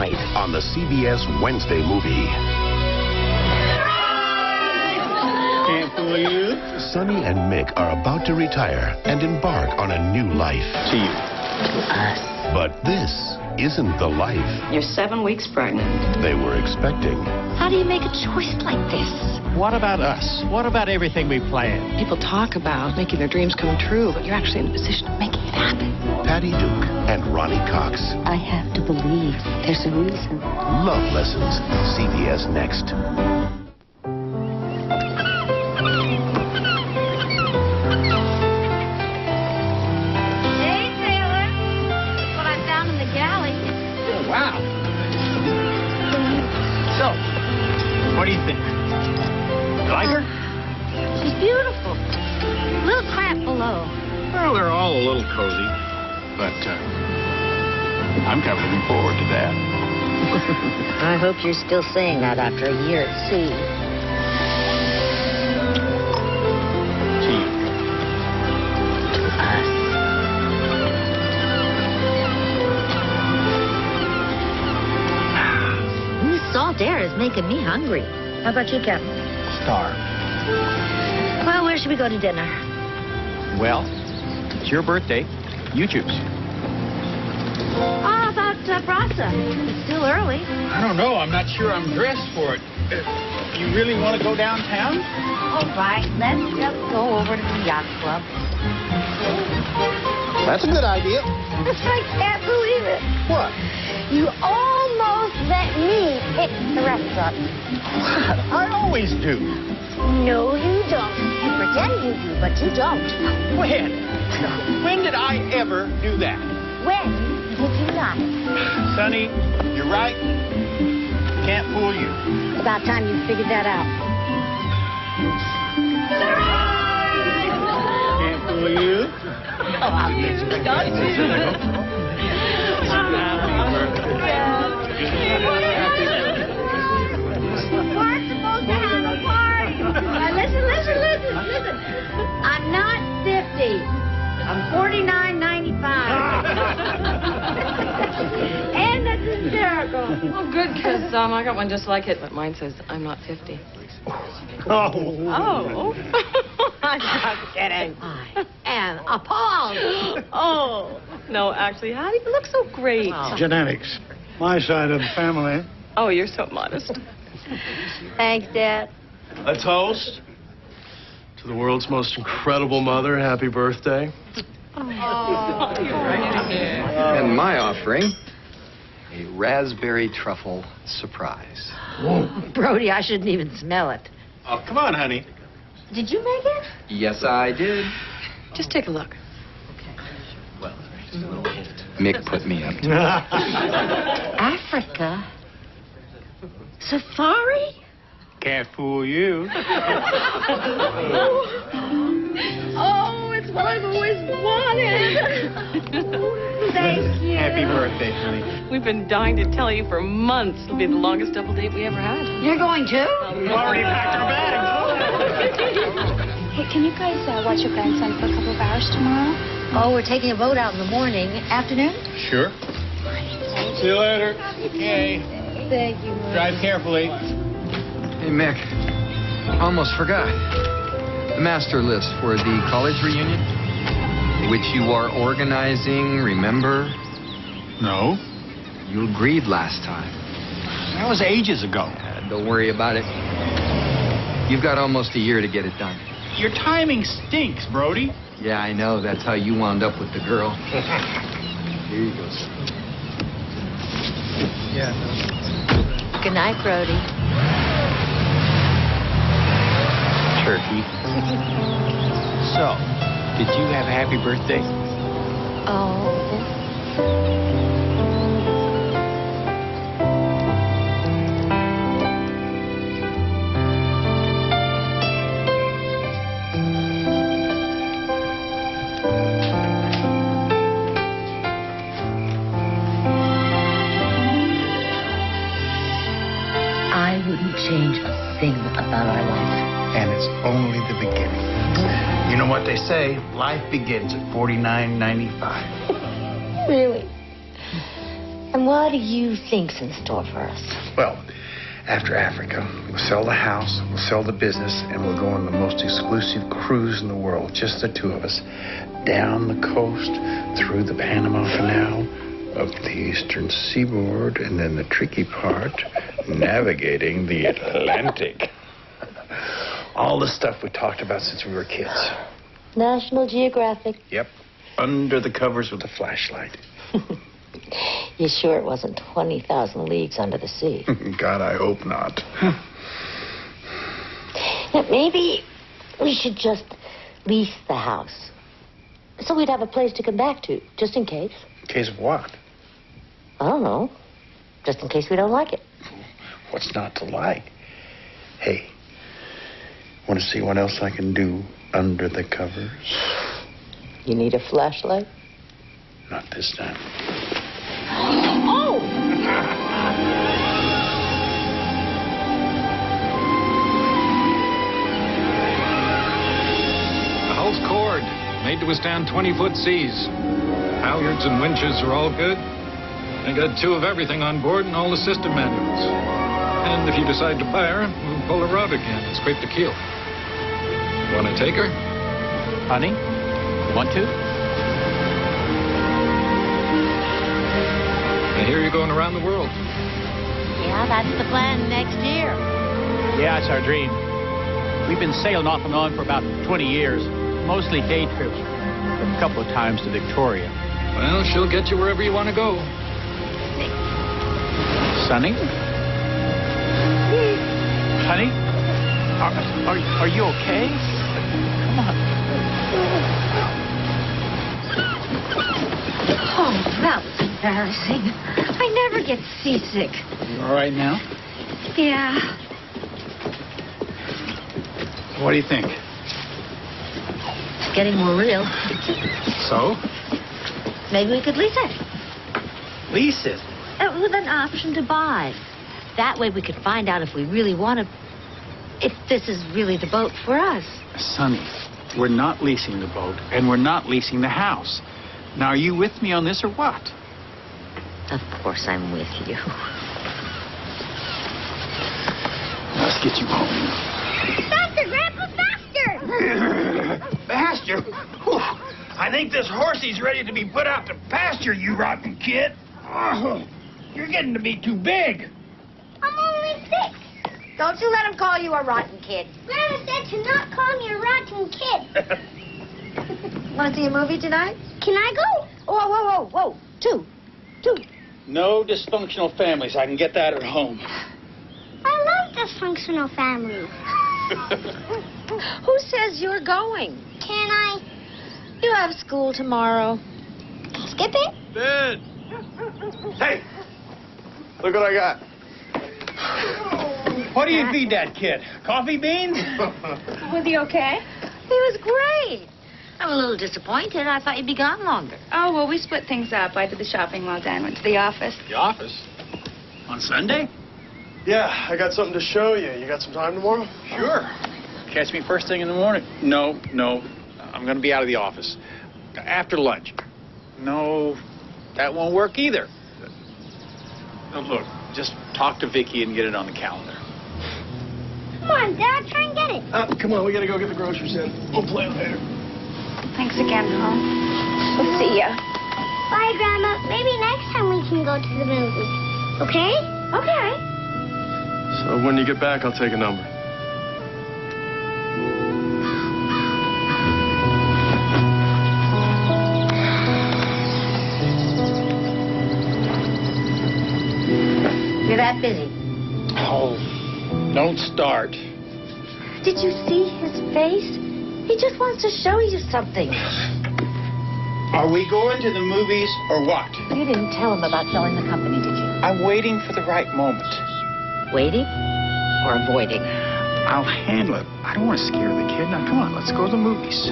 on the CBS Wednesday movie. Can't fool you. Sonny and Mick are about to retire and embark on a new life. To you. To us. But this isn't the life You're 7 weeks pregnant. they were expecting. How do you make a choice like this? What about us? What about everything we planned? People talk about making their dreams come true, but you're actually in a position of making it happen. Patty Duke and Ronnie Cox. I have to believe there's a reason. Love Lessons. CBS Next. Hey, Taylor. That's what I found in the galley. Oh, wow. So, what do you think? You like her? She's beautiful. A little cramped below. Well, they're all a little cozy, but I'm kind of looking forward to that. I hope you're still saying that after a year at sea. To you. To us. This salt air is making me hungry. How about you, Captain? Star. Well, where should we go to dinner? Well, it's your birthday. You choose. How about Brasa? It's still early. I don't know. I'm not sure I'm dressed for it. You really want to go downtown? All right, let's just go over to the yacht club. That's a good idea. I can't believe it. What? You almost let me pick the restaurant. I always do. No, you don't. You pretend you do, but you don't. When? When did I ever do that? When did you not? Sonny, you're right. Can't fool you. It's about time you figured that out. Can't fool you. We're supposed to have a party. Now, listen. I'm not 50. I'm 49.95. And that's hysterical. Oh, good, because I got one just like it, but mine says I'm not 50. Oh. I'm just kidding. I am appalled. Oh. No, actually, how do you look so great? Genetics. My side of the family. Oh, you're so modest. Thanks, Dad. A toast to the world's most incredible mother. Happy birthday. And my offering, a raspberry truffle surprise. Brody, I shouldn't even smell it. Oh, come on, honey. Did you make it? Yes, I did. Just take a look. Mick put me up to it. Africa? Safari? Can't fool you. Oh, it's what I've always wanted. Thank you. Happy birthday, honey. We've been dying to tell you for months. It'll be the longest double date we ever had. You're going too? We've already packed our bags. Hey, can you guys watch your grandson for a couple of hours tomorrow? Oh, we're taking a boat out in the morning. Afternoon? Sure. See you later. Okay. Thank you. Drive carefully. Hey, Mick, almost forgot. The master list for the college reunion, which you are organizing, remember? No. You agreed last time. That was ages ago. Don't worry about it. You've got almost a year to get it done. Your timing stinks, Brody. Yeah, I know. That's how you wound up with the girl. Here you go. Yeah. Good night, Brody. Turkey. So, did you have a happy birthday? Oh. I wouldn't change a thing about our life. And it's only the beginning. You know what they say? Life begins at $49.95. Really? And what do you think's in store for us? Well, after Africa, we'll sell the house, we'll sell the business, and we'll go on the most exclusive cruise in the world, just the two of us, down the coast, through the Panama Canal, up the eastern seaboard, and then the tricky part, navigating the Atlantic. All the stuff we talked about since we were kids. National Geographic. Yep. Under the covers with a flashlight. You sure it wasn't 20,000 leagues under the sea? God, I hope not. Now, maybe we should just lease the house. So we'd have a place to come back to, just in case. In case of what? I don't know. Just in case we don't like it. What's not to like? Hey, want to see what else I can do under the covers? You need a flashlight? Not this time. Oh! The hull's cord, made to withstand 20-foot seas. Halyards and winches are all good. I got 2 of everything on board and all the system manuals. And if you decide to buy her, we'll pull her out again and scrape the keel. Want to take her? Honey, want to? I hear you're going around the world. Yeah, that's the plan next year. Yeah, it's our dream. We've been sailing off and on for about 20 years, mostly day trips, a couple of times to Victoria. Well, she'll get you wherever you want to go. Sonny? Honey? Are you okay? Come on. Oh, that was embarrassing. I never get seasick. You all right now? Yeah. What do you think? It's getting more real. So? Maybe we could lease it. Lease it? With an option to buy. That way we could find out if we really want to... if this is really the boat for us. Sonny, we're not leasing the boat, and we're not leasing the house. Now, are you with me on this or what? Of course I'm with you. Let's get you home. Faster, Grandpa, faster! Pasture? Whew. I think this horsey's ready to be put out to pasture, you rotten kid. Oh, you're getting to be too big. I'm only 6. Don't you let him call you a rotten kid. Grandma said to not call me a rotten kid. Want to see a movie tonight? Can I go? Whoa. Two. No dysfunctional families. I can get that at home. I love dysfunctional families. Who says you're going? Can I You have school tomorrow. skip it? Dad! Hey! Look what I got. What do you feed that kid? Coffee beans? Was he okay? He was great. I'm a little disappointed. I thought you'd be gone longer. Oh, well, we split things up. I did the shopping while Dan went to the office. The office? On Sunday? Yeah, I got something to show you. You got some time tomorrow? Sure. Catch me first thing in the morning. No. I'm going to be out of the office. After lunch. No, that won't work either. Look, just talk to Vicky and get it on the calendar. Come on, Dad, try and get it. Come on, we gotta go get the groceries in. We'll play later. Thanks again, Home. We'll see ya. Bye, Grandma. Maybe next time we can go to the movies. Okay? Okay. So when you get back, I'll take a number. You're that busy. Oh, don't start. Did you see his face? He just wants to show you something. Are we going to the movies or what? You didn't tell him about selling the company, did you? I'm waiting for the right moment. Waiting or avoiding? I'll handle it. I don't want to scare the kid. Now, come on, let's go to the movies.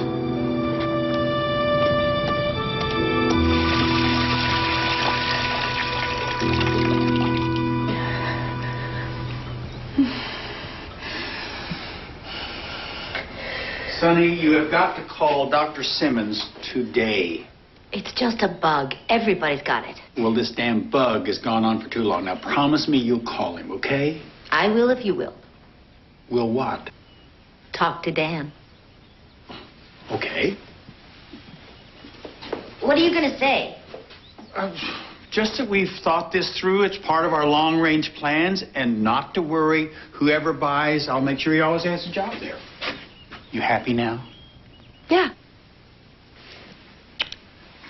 Sonny, you have got to call Dr. Simmons today. It's just a bug. Everybody's got it. Well, this damn bug has gone on for too long. Now, promise me you'll call him, okay? I will if you will. Will what? Talk to Dan. Okay. What are you going to say? Just that we've thought this through. It's part of our long-range plans, and not to worry. Whoever buys, I'll make sure he always has a job there. You happy now? Yeah.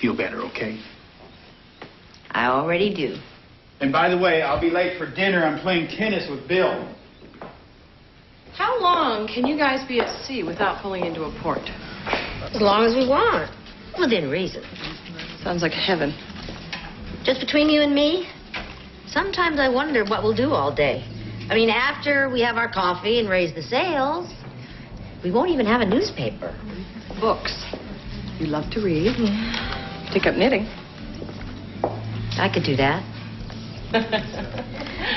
Feel better, okay? I already do. And by the way, I'll be late for dinner. I'm playing tennis with Bill. How long can you guys be at sea without pulling into a port? As long as we want. Within reason. Sounds like heaven. Just between you and me, sometimes I wonder what we'll do all day. I mean, after we have our coffee and raise the sails, we won't even have a newspaper. Books. You love to read. Take up knitting. I could do that.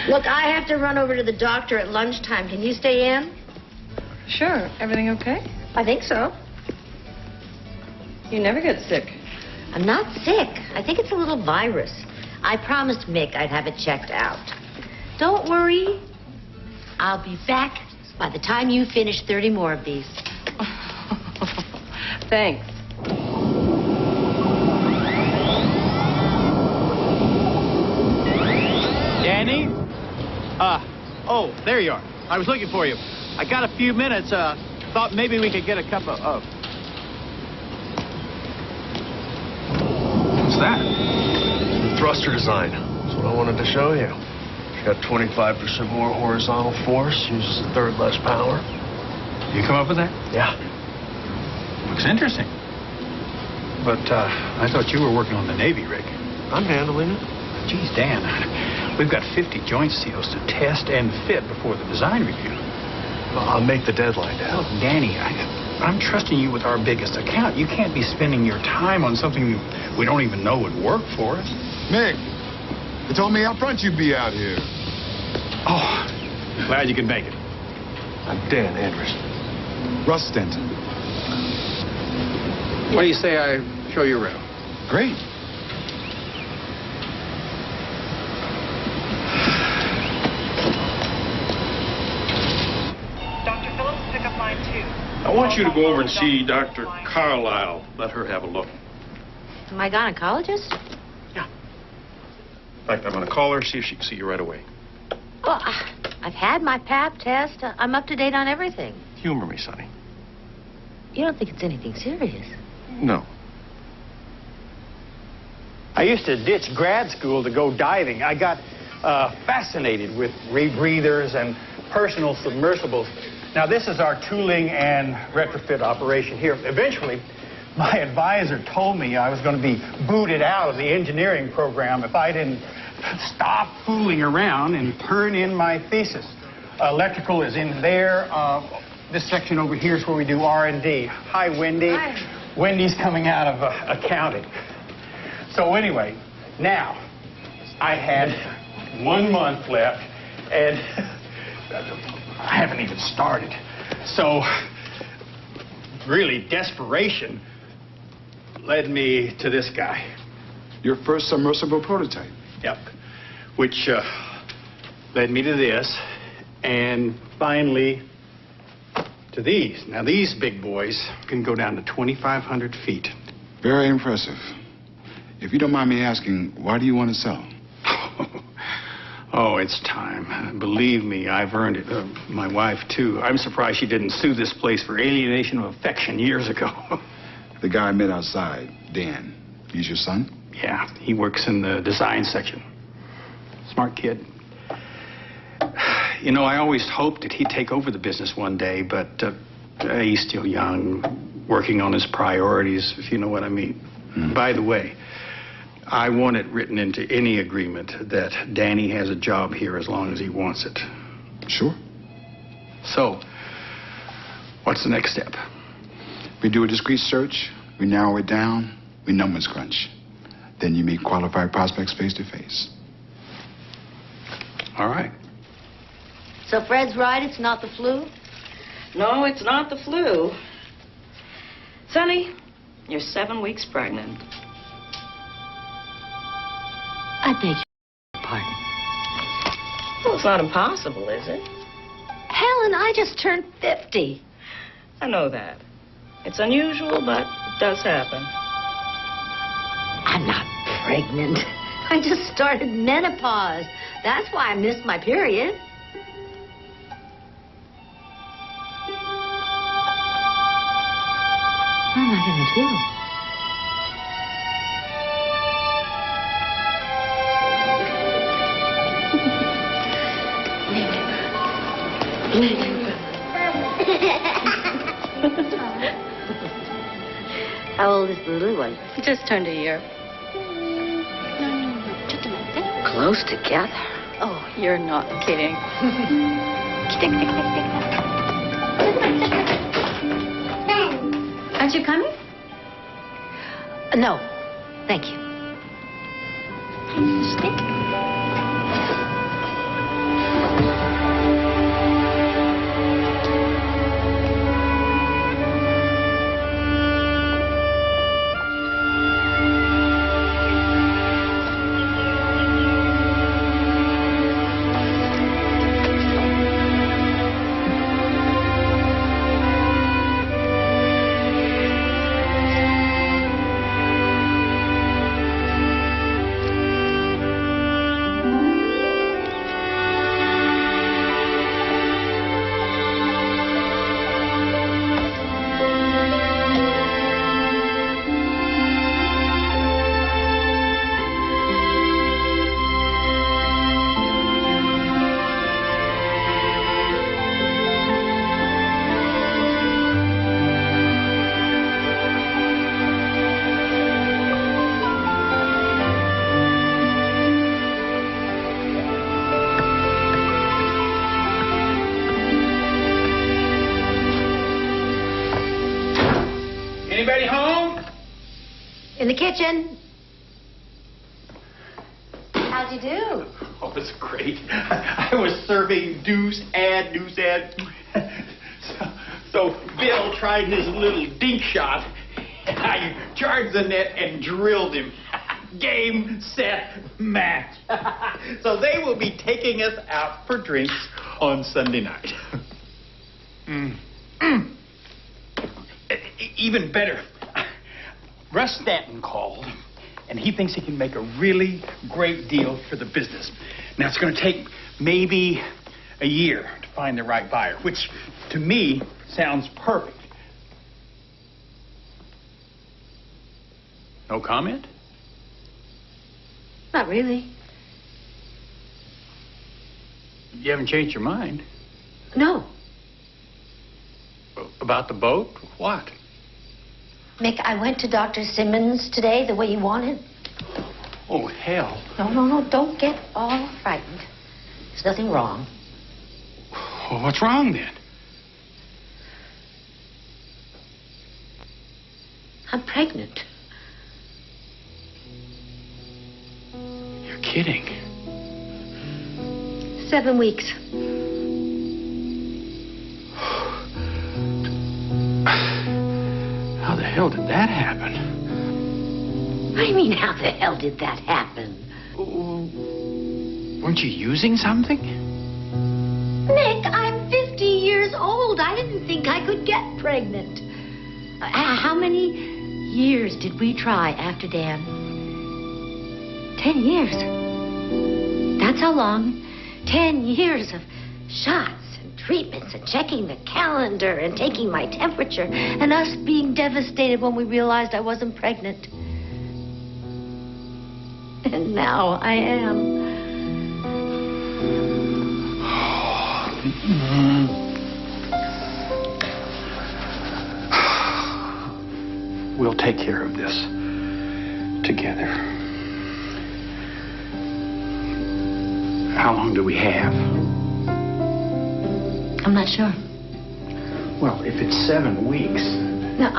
Look, I have to run over to the doctor at lunchtime. Can you stay in? Sure. Everything okay? I think so. You never get sick. I'm not sick. I think it's a little virus. I promised Mick I'd have it checked out. Don't worry. I'll be back by the time you finish 30 more of these. Thanks. Danny? Oh, there you are. I was looking for you. I got a few minutes. Thought maybe we could get a cup of... What's that? Thruster design. That's what I wanted to show you. It's got 25% more horizontal force, uses a third less power. You come up with that? Yeah. Looks interesting. But I thought you were working on the Navy rig. I'm handling it. Geez, Dan, we've got 50 joint seals to test and fit before the design review. Well, I'll make the deadline, Dad. Look, Danny, I'm trusting you with our biggest account. You can't be spending your time on something we don't even know would work for us. Mick, you told me up front you'd be out here. Oh, glad you could make it. I'm Dan Anderson. Russ Stenton. What do you say I show you around? Great. Dr. Phillips, pick up line 2. I want you to go over and see Dr. Carlisle. Let her have a look. My gynecologist? Yeah. In fact, I'm going to call her, see if she can see you right away. Well, I've had my Pap test. I'm up to date on everything. Humor me, Sonny. You don't think it's anything serious? No. I used to ditch grad school to go diving. I got fascinated with rebreathers and personal submersibles. Now, this is our tooling and retrofit operation here. Eventually, my advisor told me I was going to be booted out of the engineering program if I didn't stop fooling around and turn in my thesis. Electrical is in there. This section over here is where we do R&D. Hi, Wendy. Hi. Wendy's coming out of accounting. So anyway, now, I had 1 month left, and I haven't even started. So, really, desperation led me to this guy. Your first submersible prototype. Yep. Which led me to this, and finally to these. Now, these big boys can go down to 2,500 feet. Very impressive. If you don't mind me asking, why do you want to sell? Oh, it's time. Believe me, I've earned it. My wife, too. I'm surprised she didn't sue this place for alienation of affection years ago. The guy I met outside, Dan, he's your son? Yeah, he works in the design section. Smart kid. You know, I always hoped that he'd take over the business one day, but he's still young, working on his priorities, if you know what I mean. Mm. By the way, I want it written into any agreement that Danny has a job here as long as he wants it. Sure. So, what's the next step? We do a discreet search, we narrow it down, we numbers crunch. Then you meet qualified prospects face to face. All right. So Fred's right, it's not the flu? No, it's not the flu. Sonny, you're 7 weeks pregnant. I beg your pardon. Well, it's not impossible, is it? Helen, I just turned 50. I know that. It's unusual, but it does happen. I'm not pregnant. I just started menopause. That's why I missed my period. What am I going to do? How old is the little one? He just turned a year. Close together. Oh, you're not kidding. Aren't you coming? No, thank you. Stick. Anybody home? In the kitchen. How'd you do? Oh, it's great. I was serving deuce ad. So Bill tried his little dink shot, and I charged the net and drilled him. Game, set, match. So they will be taking us out for drinks on Sunday night. Even better, Russ Stanton called, and he thinks he can make a really great deal for the business. Now, it's going to take maybe a year to find the right buyer, which to me sounds perfect. No comment? Not really. You haven't changed your mind? No. About the boat? What? Mick, I went to Dr. Simmons today the way you wanted. Oh, hell. No, don't get all frightened. There's nothing wrong. Well, what's wrong then? I'm pregnant. You're kidding. 7 weeks. How the hell did that happen? What do you mean, how the hell did that happen? Weren't you using something? Nick, I'm 50 years old. I didn't think I could get pregnant. How many years did we try after Dan? 10 years. That's how long. 10 years of shots and treatments and checking the calendar and taking my temperature and us being devastated when we realized I wasn't pregnant. And now I am. We'll take care of this together. How long do we have? I'm not sure. Well, if it's 7 weeks... No,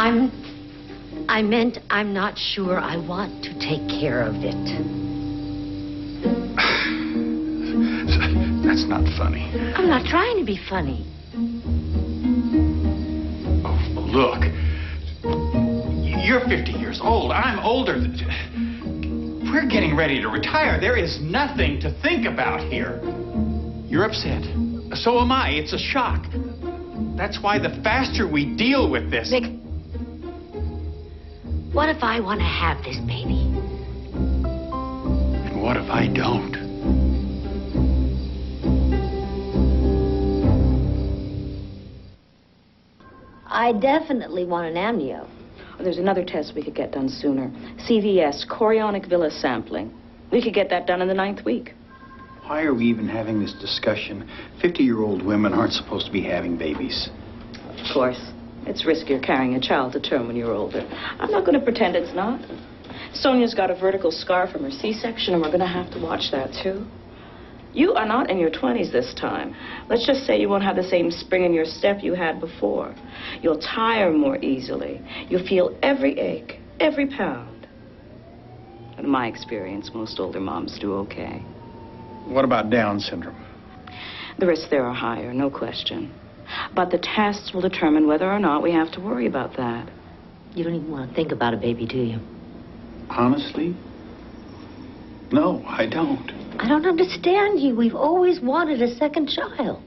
I meant I'm not sure I want to take care of it. That's not funny. I'm not trying to be funny. Oh, look. You're 50 years old. I'm older. We're getting ready to retire. There is nothing to think about here. You're upset. So am I. It's a shock. That's why the faster we deal with this... Vic, what if I want to have this baby? And what if I don't? I definitely want an amnio. There's another test we could get done sooner. CVS, chorionic villus sampling. We could get that done in the 9th week. Why are we even having this discussion? 50-year-old women aren't supposed to be having babies. Of course. It's riskier carrying a child to term when you're older. I'm not going to pretend it's not. Sonia's got a vertical scar from her C-section, and we're going to have to watch that, too. You are not in your 20s this time. Let's just say you won't have the same spring in your step you had before. You'll tire more easily. You'll feel every ache, every pound. In my experience, most older moms do okay. What about Down syndrome? The risks there are higher, no question. But the tests will determine whether or not we have to worry about that. You don't even want to think about a baby, do you? Honestly? No, I don't. I don't understand you. We've always wanted a second child.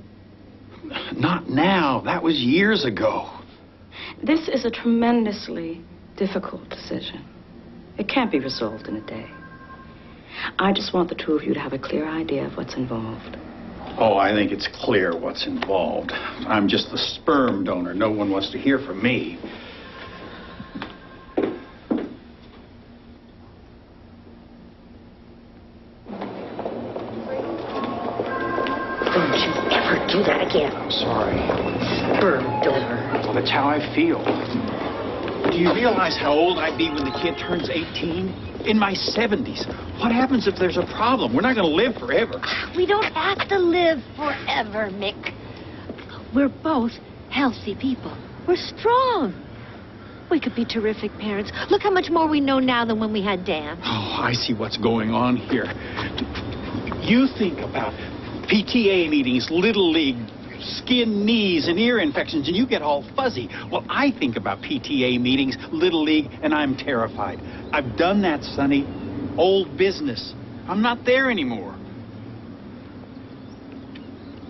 Not now. That was years ago. This is a tremendously difficult decision. It can't be resolved in a day. I just want the two of you to have a clear idea of what's involved. Oh, I think it's clear what's involved. I'm just the sperm donor. No one wants to hear from me. Don't you ever do that again. I'm sorry. Sperm donor. Well, that's how I feel. Do you realize how old I'd be when the kid turns 18? In my 70s. What happens if there's a problem? We're not going to live forever. We don't have to live forever, Mick. We're both healthy people. We're strong. We could be terrific parents. Look how much more we know now than when we had Dan. Oh, I see what's going on here. You think about PTA meetings, Little League, skin, knees, and ear infections, and you get all fuzzy. Well, I think about PTA meetings, Little League, and I'm terrified. I've done that, Sonny. Old business. I'm not there anymore.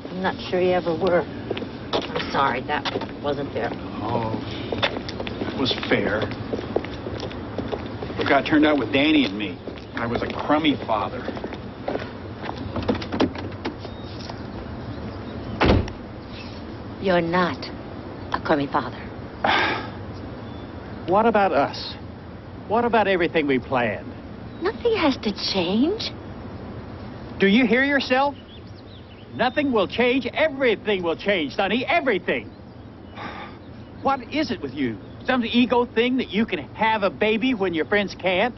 I'm not sure you ever were. I'm sorry, that wasn't fair. Oh, that was fair. Look how it turned out with Danny and me. I was a crummy father. You're not a crummy father. What about us? What about everything we planned? Nothing has to change. Do you hear yourself? Nothing will change. Everything will change, Sonny. Everything. What is it with you? Some ego thing that you can have a baby when your friends can't?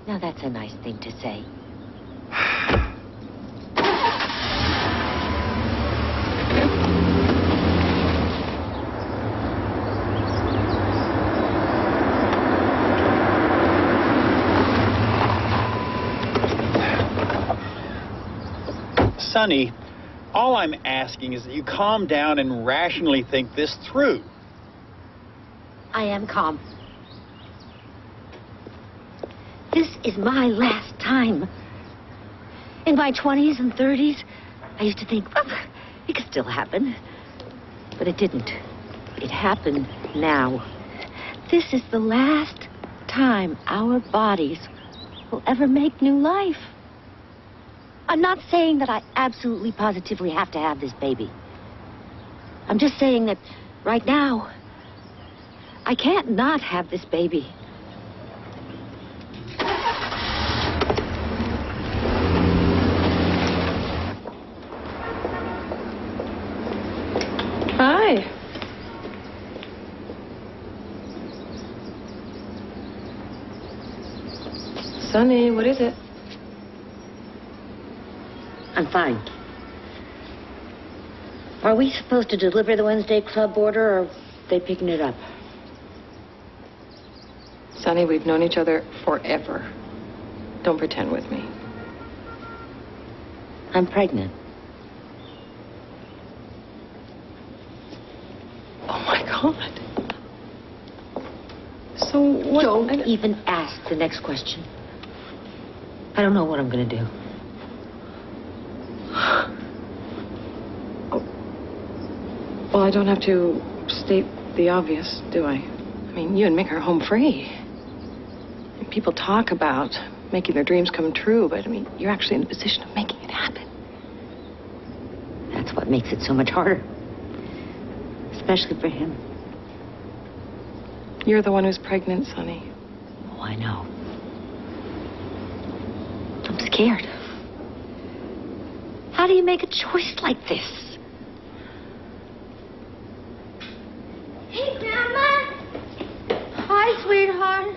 Now, that's a nice thing to say. Sonny, all I'm asking is that you calm down and rationally think this through. I am calm. This is my last time. In my 20s and 30s, I used to think, well, it could still happen. But it didn't. It happened now. This is the last time our bodies will ever make new life. I'm not saying that I absolutely positively have to have this baby. I'm just saying that right now, I can't not have this baby. Hi. Sonny, what is it? I'm fine. Are we supposed to deliver the Wednesday club order, or are they picking it up? Sonny, we've known each other forever. Don't pretend with me. I'm pregnant. Oh, my God. So what? Don't even ask the next question. I don't know what I'm going to do. Well, I don't have to state the obvious, do I? I mean, you and Mick are home free. And people talk about making their dreams come true, but, I mean, you're actually in the position of making it happen. That's what makes it so much harder. Especially for him. You're the one who's pregnant, Sonny. Oh, I know. I'm scared. How do you make a choice like this? Hey, Grandma. Hi, sweetheart.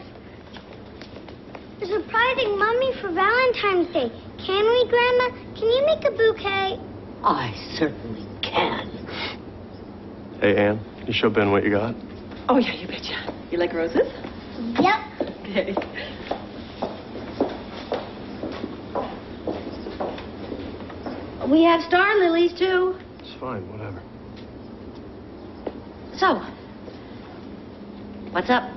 We're surprising Mommy for Valentine's Day. Can we, Grandma? Can you make a bouquet? I certainly can. Hey, Ann, can you show Ben what you got? Oh, yeah, you betcha. You like roses? Yep. Okay. We have star lilies, too. It's fine, whatever. So, what's up?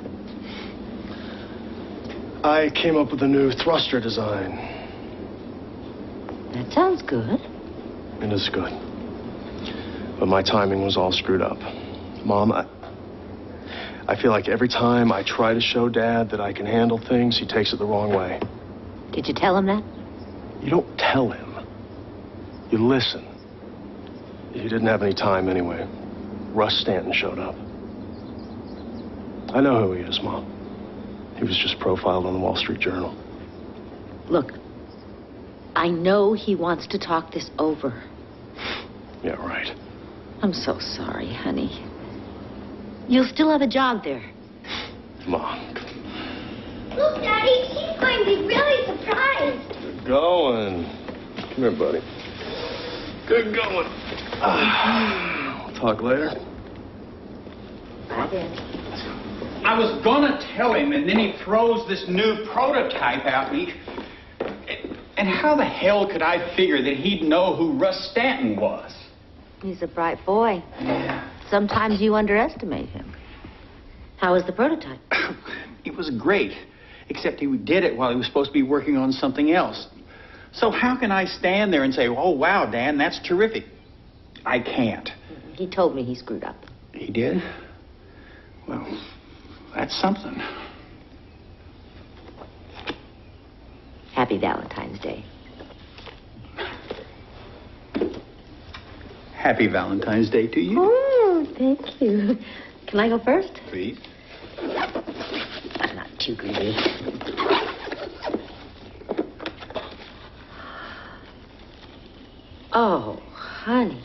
I came up with a new thruster design. That sounds good. It is good. But my timing was all screwed up. Mom, I feel like every time I try to show Dad that I can handle things, he takes it the wrong way. Did you tell him that? You don't tell him. You listen. He didn't have any time anyway. Russ Stanton showed up. I know who he is, Mom. He was just profiled on the Wall Street Journal. Look, I know he wants to talk this over. Yeah, right. I'm so sorry, honey. You'll still have a job there. Mom. Look, Daddy, he's going to be really surprised. Good going. Come here, buddy. Good going. We'll talk later. Bye, Daddy. I was gonna tell him, and then he throws this new prototype at me. And how the hell could I figure that he'd know who Russ Stanton was? He's a bright boy. Yeah. Sometimes you underestimate him. How was the prototype? It was great, except he did it while he was supposed to be working on something else. So how can I stand there and say, oh, wow, Dan, that's terrific? I can't. He told me he screwed up. He did? Well, that's something. Happy Valentine's Day. Happy Valentine's Day to you. Oh, thank you. Can I go first? Please. I'm not too greedy. Oh, honey.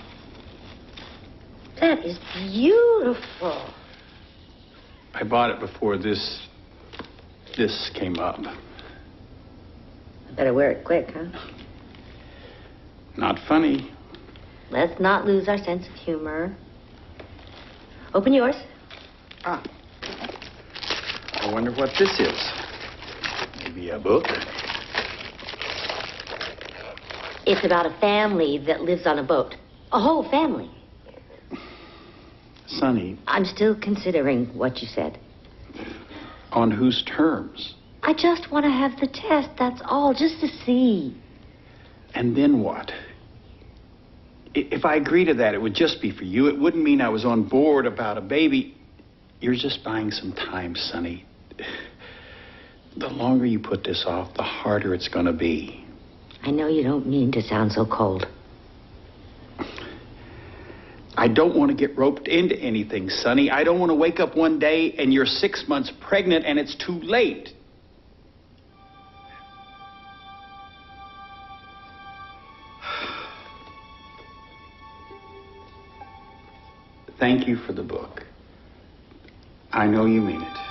That is beautiful. I bought it before this came up. I better wear it quick, huh? Not funny. Let's not lose our sense of humor. Open yours. Ah. I wonder what this is. Maybe a book? It's about a family that lives on a boat. A whole family. Sonny. I'm still considering what you said. On whose terms? I just want to have the test, that's all, just to see. And then what? If I agree to that, it would just be for you. It wouldn't mean I was on board about a baby. You're just buying some time, Sonny. The longer you put this off, the harder it's going to be. I know you don't mean to sound so cold. I don't want to get roped into anything, Sonny. I don't want to wake up one day and you're 6 months pregnant and it's too late. Thank you for the book. I know you mean it.